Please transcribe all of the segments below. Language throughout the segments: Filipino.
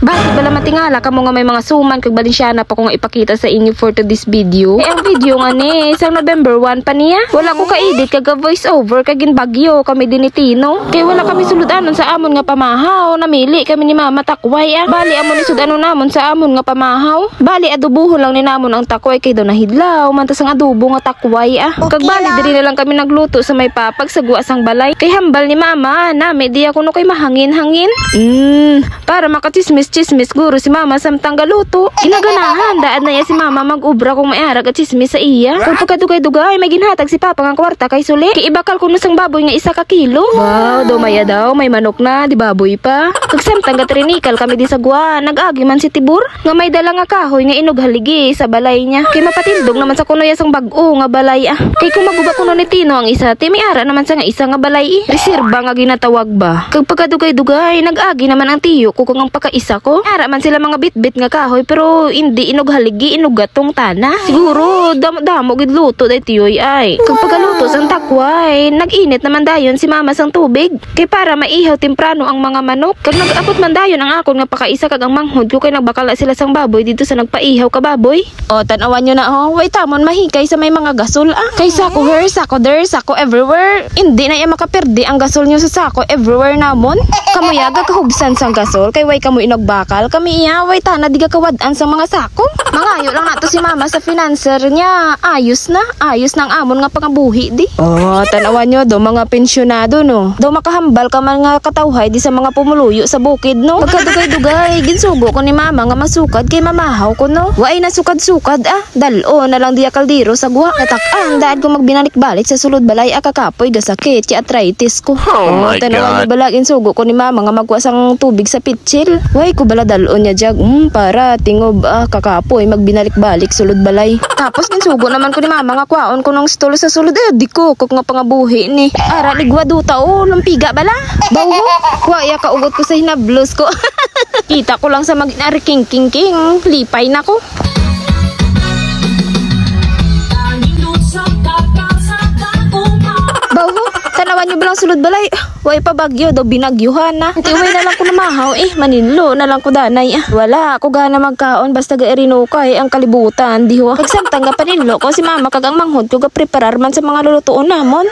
Bakit bala matingala ka mo nga may mga suman kag Balinsyana pa ko nga ipakita sa inyo for to this video? Ang video nga ni isang November 1 pa niya. Wala ko ka-edit kag voice over kag ginbagyo kami din ni Tino. Kay wala kami suludanon sa amon nga pamahaw. Namili kami ni Mama takway Bali amon ni sudano namon sa amon nga pamahaw. Bali adubuho lang ni namon ang takway kay daw nahidlaw mantas ang adubo nga takway Kag bali diri na lang kami nagluto sa may papag sa guasang balay. Kay hambal ni Mama nami di ako no kay mahangin-hangin. Para makatismis-tismis guro si Mama samtang galuto. Ginaganahan daan na si Mama mag-ubra kung may arag at chismis sa iya. Kung pagkadugay-dugay may ginhatag si Papa nga kwarta kay Suli. Kay ibakal ko nusang baboy nga 1 kilo. Wow, domaya daw may manok na di baboy pa. Kag samtang gatrinikal kami di sa gwa. Nag-agi man si Tibur nga may dala nga kahoy nga inog haligi sa balay niya. Kay mapatindog naman sa kuno yasang bag-o nga balay Kay kung maguba kuno ni Tino ang isa, ti may ara naman sa nga isa nga balay Reserba nga ginatawag ba. Kag pagkadugay-dugay nag-agi naman ang tiyo ko kung ang pagkaisa ko. Ara man sila mga bitbit nga kahoy pero hindi inog haligi inog gatong tana. Siguro damo gid luto day tiyoy ay. Kag pagkaluto sang takway, nag-init naman dayon si Mama sang tubig. Kay para maihaw temprano ang mga manok. Kag nag-abot man dayon ang akon nga pakaisa kag ang manghod ko kay nagbakala sila sang baboy dito sa nagpaihaw ka baboy. O tan-awan nyo na way tamon mahikay sa may mga gasol Kay sako her, sako der, sako everywhere. Hindi na iya makaperde ang gasol nyo sa sako everywhere namon. Kamuyaga kahubsan sang gasol kay way kamo inogbakal. Kami iya way tana di kawad-an sang mga sako. Mangayo lang nato si Mama sa financer niya. Ayos na ang amon nga pangabuhi di. Tanawan nyo do mga pensyonado no. Do makahambal ka man nga katawhay di sa mga pumuluyo sa bukid no. Pagkadugay-dugay ginsugo ko ni Mama nga masukad kay mamahaw ko no. Way na sukad-sukad dalo na lang diya kaldero sa guha. Natak-ang daan ko magbinalik-balik sa sulod balay kakapoy gasakit ti arthritis ko. Tanawan nyo bala ginsugo ko ni Mama nga magwasang tubig sa pitsil. Way ko bala dalo niya jag para tingob kakapoy magbinalik-balik sulod balay. Tapos ginsugo naman ko ni Mama nga kwaon ko ng stolo sa sulod di ko kung nga pangabuhi ni. Ara ligwa duta lumpiga bala. Bawo waya kaugot ko sa hinablos ko. Kita ko lang sa mag-inari king lipay na ko. Bawo tanawan nyo balang sulod balay. Way pa bagyo daw binagyuhan na. Tiway na lang ko namahaw maninlo na lang ko danay Wala ako gana magkaon basta gaerino kay ang kalibutan di ho. Pagsamtang ga paninlo ko si Mama kag ang manghod ko ga preparar man sa mga lulutuon namon.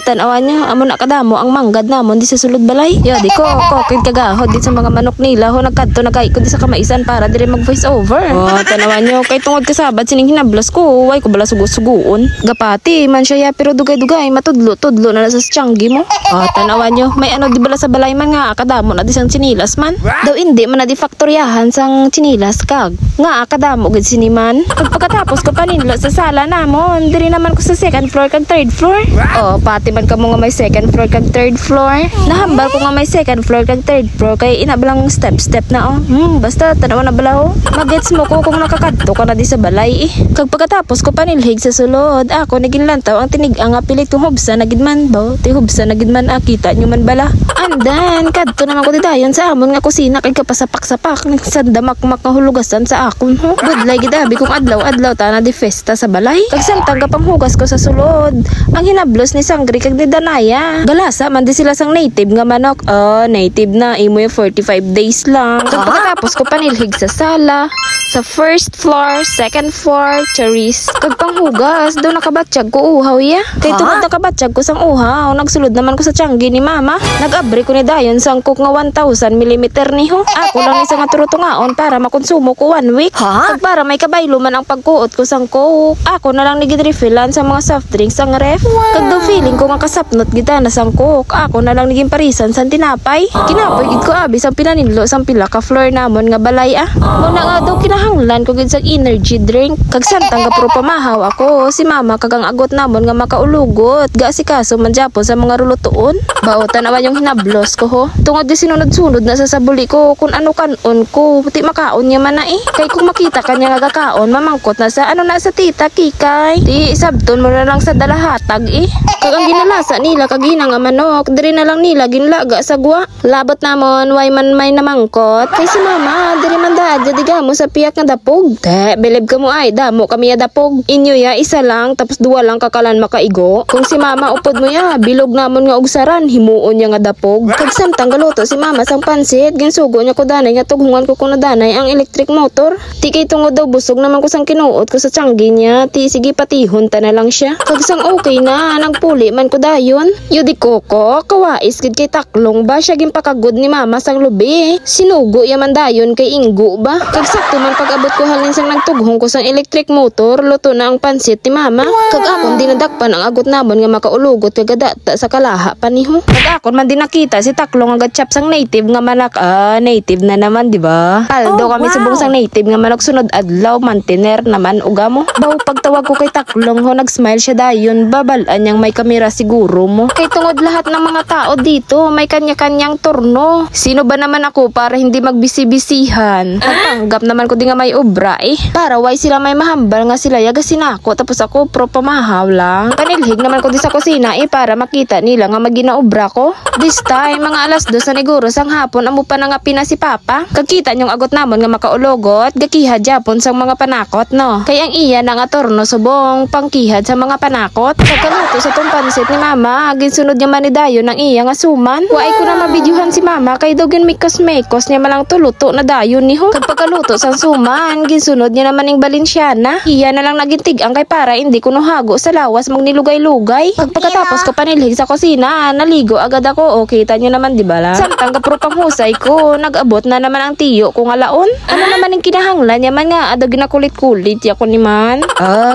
Tanawan niya amon na kadamo ang manggad namon di sa sulod balay. Yo di ko kokid kagahod di sa mga manok nila ho nagkadto nagay ko di sa kamaisan para dire mag voice over. Tanawan niyo kay tungod kasabad sining hinablos ko way ko bala sugo-suguon. Gapati man siya pero dugay-dugay matudlo-tudlo na sa tiyanggi mo. Tanawan nyo, may ano di bala sa balay man nga akadamo na di sang chinilas man. Daw hindi man na di faktoryahan sang chinilas kag. Nga akadamo gid siniman. Pagkatapos ko paninlo sa sala namon, diri naman ko sa 2nd floor kag 3rd floor. Pati man kamo nga may 2nd floor kag 3rd floor. Nahambal ko nga may 2nd floor kag 3rd floor kay ina balang step na basta tanawan na bala Magets mo ko kung nakakadto ka na di sa balay Kag pagkatapos ko panilhig sa sulod, ako naginlantaw ang tinig-ang apilit kong hubsa na gidman ba? Ti hubsa na gidman kita nyo man bala. Andan, kadto naman ko didayon sa amon nga kusina kay kapasapak-sapak sa damak-mak nga hulugasan sa akon Budlay gidabi kung adlaw-adlaw ta na di festa sa balay. Kag samtang kapanghugas ko sa sulod, ang hinablos ni Sangri kag ni Danaya. Galasa man di sila sang native nga manok. Native na imo yung 45 days lang. Kag pagkatapos ko panilhig sa sala, sa 1st floor, 2nd floor, charis. Kag panghugas, do nakabatsyag ko uhaw Kay tungod nakabatsyag ko sang uhaw, nagsulod naman ko sa tiyanggi ni Mama. Nag-abri ko ni dayon sang cook nga 1000 mm niho. Ako lang isa nga turutungaon para makonsumo ko 1 week. Kag para may kabaylo man ang pagkuot ko sang cook. Ako na lang nigid-refillan sa mga soft drinks sang ref. Kag do feeling ko nga kasapnot gid na sang cook. Ako na lang niging parisan sang tinapay. Kinapoy gid ko abi sang pinaninlo sang pila ka floor namon nga balay Muna nga daw kinahanglan ko gid sang energy drink. Kag samtang ga pro pamahaw ako si Mama kag ang agot namon nga makaulugot. Ga si kaso man Japon sa mga rulutuon. Baotan awan yung hinablos ko Tungod di sinunod-sunod na sa sabuli ko kung ano kanon ko. Puti makaon niya man na Kay kung makita kanya nga kakaon, mamangkot na sa ano na sa tita kikay. Di sabton mo na lang sa dalahatag Kag ang ginalasa nila kag hinang nga manok, diri na lang nila ginlaga sa gwa. Labot namon way man may namangkot. Kay si Mama, diri man daadya digamo sa piyak nga dapog. Believe ka mo ay damo kami ya dapog. Inyo ya isa lang tapos 2 lang kakalan makaigo. Kung si Mama upod mo ya, bilog namon nga og saran, himuon niya nga dapog. Kag samtang galuto si mama sang pansit, ginsugo niya ko danay nga tughungan ko kuno danay ang electric motor. Ti kay tungod daw busog naman ko sang kinuot ko sa tiyanggi niya, ti sige patihon ta na lang siya. Kag sang okay na, nagpuli man ko dayon. Yudi koko, kawais gid kay taklong ba siya ginpakagod ni mama sang lubi. Sinugo yaman dayon kay inggo ba. Kag sakto man pag-abot ko halin sang nagtughong ko sang electric motor, luto na ang pansit ni mama. Kag akon dinadakpan ang agot namon nga makaulugot kag adata sa kalaha paniho. Kag akon man din nakita si taklong agad chap sang native nga manak. Native na naman di ba? Kaldo kami subong sang native nga manok sunod adlaw mantener naman ugamo. Baw pagtawag ko kay taklong ho nag-smile siya dayon, babalaan niyang may kamera siguro mo. Kay tungod lahat ng mga tao dito may kanya-kanyang turno. Sino ba naman ako para hindi magbisi-bisihan? Natanggap naman ko di nga may obra para why sila may mahambal nga sila yagasin ako tapos ako pro pamahaw lang. Panilhig naman ko di sa kusina para makita nila nga maginaobra ko. This time mga alas 2 sa neguro sang hapon amo pa nga pina si papa. Kagkita niyong agot namon nga makaulogot gakiha japon sang mga panakot no. Kay ang iya na nga turno subong pangkihad sa mga panakot. Pagkaluto sa tong pansit ni mama, ginsunod niya manidayon ng iya nga suman. Waay ko na mabidyuhan si mama kay daw gin mikos-mekos niya malang tuluto na dayon ni ho. Kag pagkaluto sang suman, ginsunod niya naman ning Balenciana. Iya na lang nagintig ang kay para hindi ko hago sa lawas magnilugay-lugay. Pagkatapos ko panilhig sa kusina, naligo agad ako. O kita niyo naman di ba la? Samtang kapro panghusay ko, nag-abot na naman ang tiyo ko nga laon. Ano naman ang kinahanglan niya man nga ado ginakulit-kulit ya ko ni man.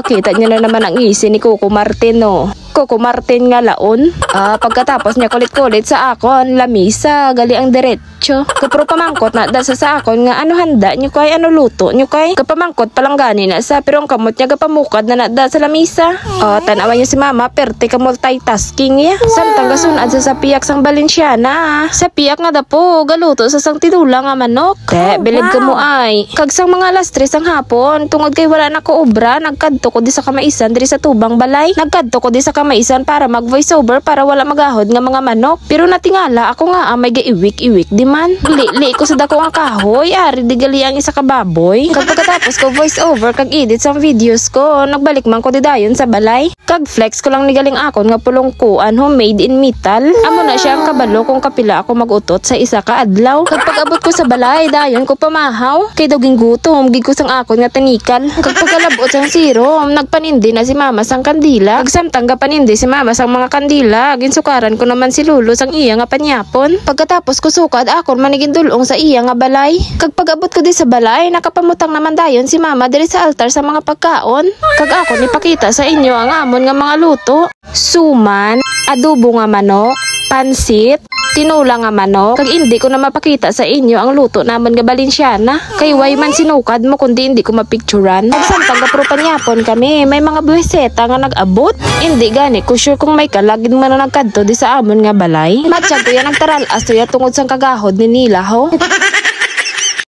Kita niya na naman ang isi ni Coco Martin no. Coco Martin nga laon. Pagkatapos niya kulit-kulit sa akon, lamisa, gali ang diretso. Kapro pamangkot na da sa akon nga ano handa nyo kay, ano luto nyo kay. Kapamangkot palang gani na sa pero ang kamot niya kapamukad na da sa lamisa. Tanawan niya si mama, perte ka multitasking niya. Samtang gasunad sa piyak sang Balenciana. Sa piyak nga da po, galuto sa sang tinula nga manok. Bilib ka mo ay. Kag sang mga alas 3 sang hapon, tungod kay wala na ko obra, nagkadto ko di sa kamaisan diri sa tubang balay. Nagkadto ko di sa kamaisan para mag voiceover para wala magahod nga mga manok. Pero natingala ako nga may gaiwik-iwik di man. Li ko sa dako nga kahoy, ari di gali ang isa ka baboy. Kag pagkatapos ko voiceover kag edit sang videos ko, nagbalik man ko di dayon sa balay. Kag flex ko lang ni galing akon nga pulongkuan homemade in metal. Amo na siya ang kabalo kung kapila ako magutot sa isa ka adlaw. Kag pag-abot ko sa balay dayon ko pamahaw. Kay doging gutom gid ko sang akon nga tanikal. Kag pagkalabot sang sirom, nagpanindi na si mama sang kandila. Kag samtang panindi si mama sang mga kandila, ginsukaran ko naman si Lulo sang iya nga panyapon. Pagkatapos ko sukad akon manigin dulong sa iya nga balay. Kag pag-abot ko di sa balay, nakapamutang naman dayon si mama diri sa altar sa mga pagkaon. Kag akon ipakita sa inyo ang amon nga mga luto. Suman, adobo nga manok, pansit, tinula nga manok. Kag hindi ko na mapakita sa inyo ang luto namon nga Balenciana. Kay way man sinukad mo kundi hindi ko mapicturan. Samtang kapro panyapon kami, may mga buweseta nga nag-abot. Hindi gani ko sure kung may kalagid man na nagkadto di sa amon nga balay. Matsyag ko yan nagtaral asto ya tungod sang kagahod ni nila ho.